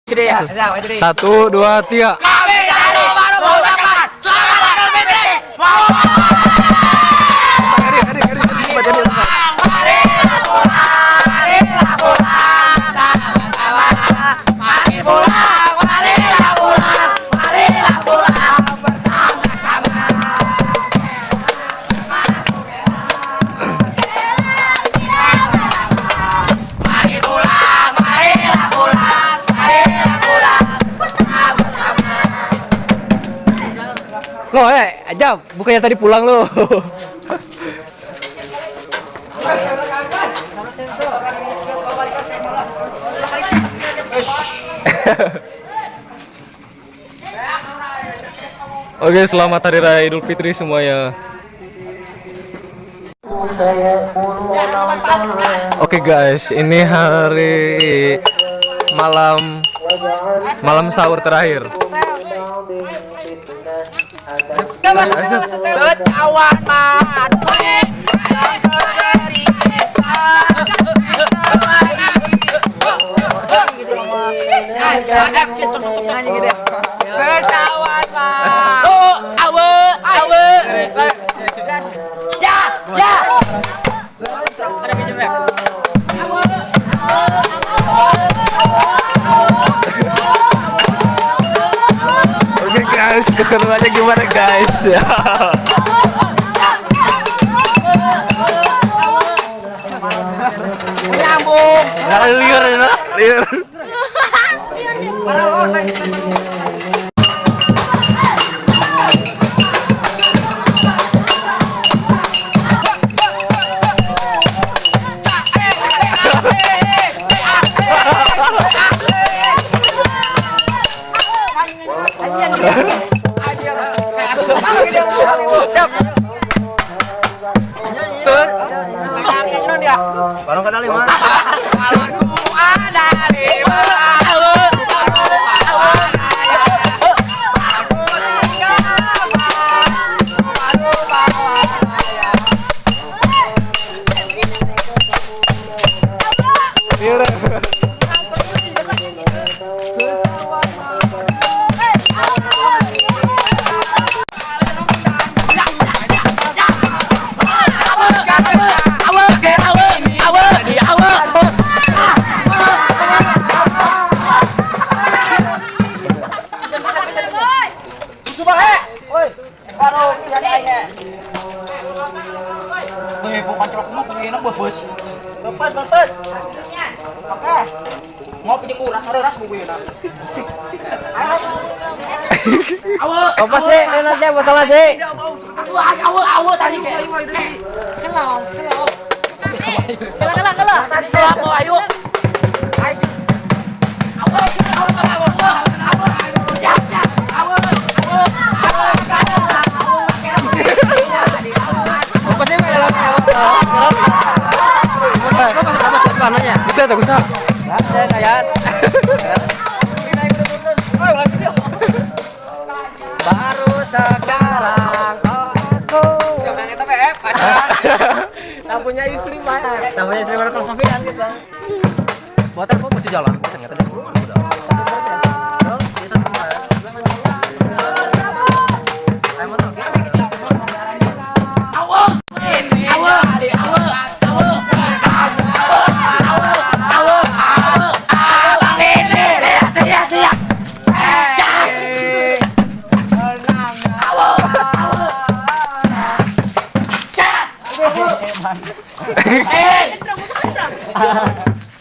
Satu, dua, tiga. Kami dari baru mengucapkan selamat Idul Fitri. Marilah pulang sama-sama. Mari pulang, marilah pulang bersama-sama. Mari pulang, marilah pulang bersama-sama. Lo aja bukannya tadi pulang lo. Oke, selamat Hari Raya Idul Fitri semuanya. Oke guys, ini hari malam sahur terakhir. Secawan madu secawan madu awe ya Oke guys, keseruannya gimana guys? nyambung Liur. Barang kenal lima. Balonku ada 5. Lepas. Oke. Ngopi di kuras, ras bubuyeun. Awe. Apa sih? Enaknya botol aja. Awe tadi ke. Selau. Kela. Tadi selau kok ayo. Bisa. Saya kayak baru sekarang aku Tak punya istri mah. namanya istri baru Sofian gitu. Motor kok masih jalan? Ternyata dia udah. Oh, biasa kemarin. Ayo motor kayak gini.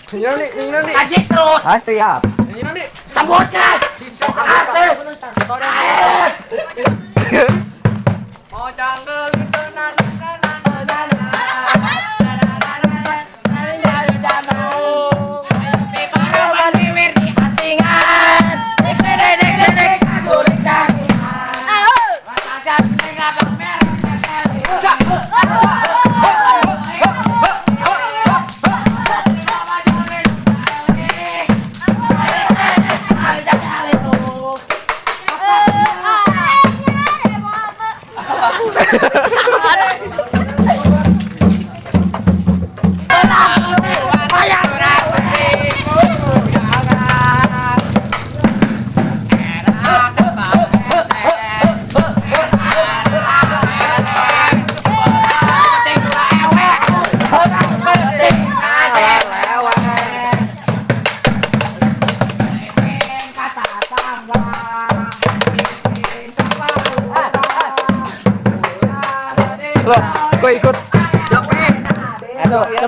Ini Ajik terus. Siap. Sambutkan. Artis. Oh jangan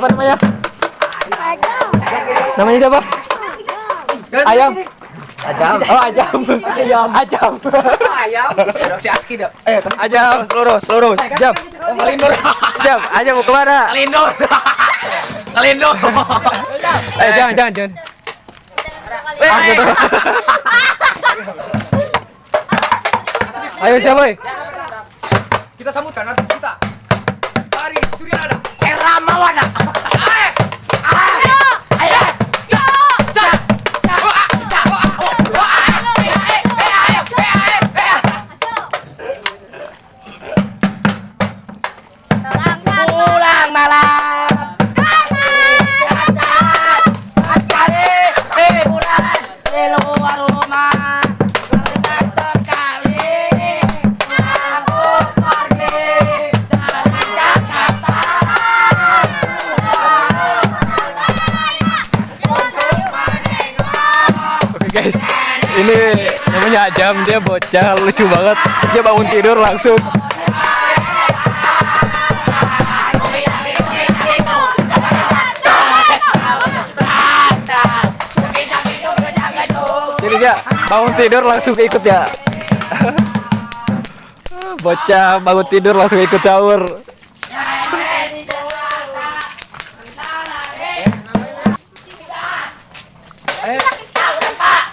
siapa namanya? Namanya siapa? Ayam. Ajam. Oh, Ajam. Ajam. Ayam. Si Aski dah. Ajam. Lurus. Jam. Ngelindur. Jam. Ajam mau kemana? Ngelindur. Ngelindur. Jangan. Ayo siapa? Kita sambutkan artis kita. Hari Suryana. Era Mawana. Pulang malam. Keluar rumah. Sekali aku pergi dari Jakarta. Oke guys, ini namanya Ajam, dia bocah lucu banget. Dia bangun tidur langsung. Jadi dia bangun tidur langsung ikut ya. Bocah bangun tidur langsung ikut sahur.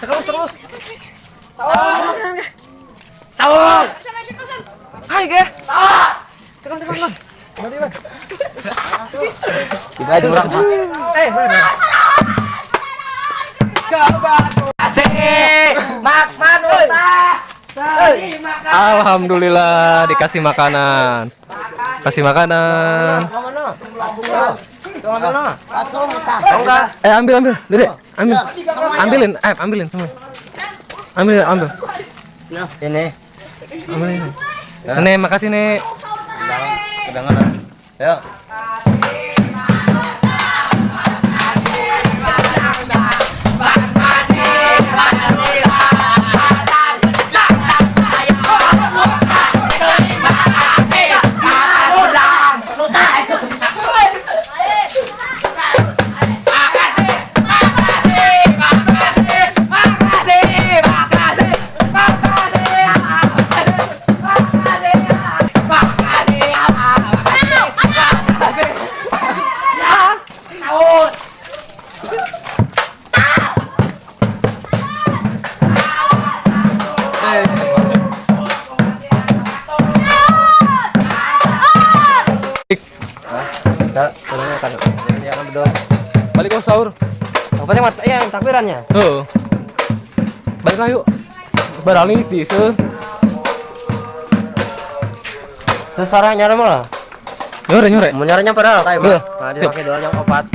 Terus. Sahur. Hai ge. Tekan. Kita aja orang. Alhamdulillah dikasih makanan. Ambil. Dede, ambil. Ambilin semua. Ambil. Ini. Ambilin. Nek, makasih Nek. Kedangan. Ayo. Balik kau sahur. Yang penting yang takbirannya. Balik ayo. Barang ini se. Sesaranya nyara malah. Nyore. Mau nyaranya padahal kayak Iya. nah dia pakai doang yang opat.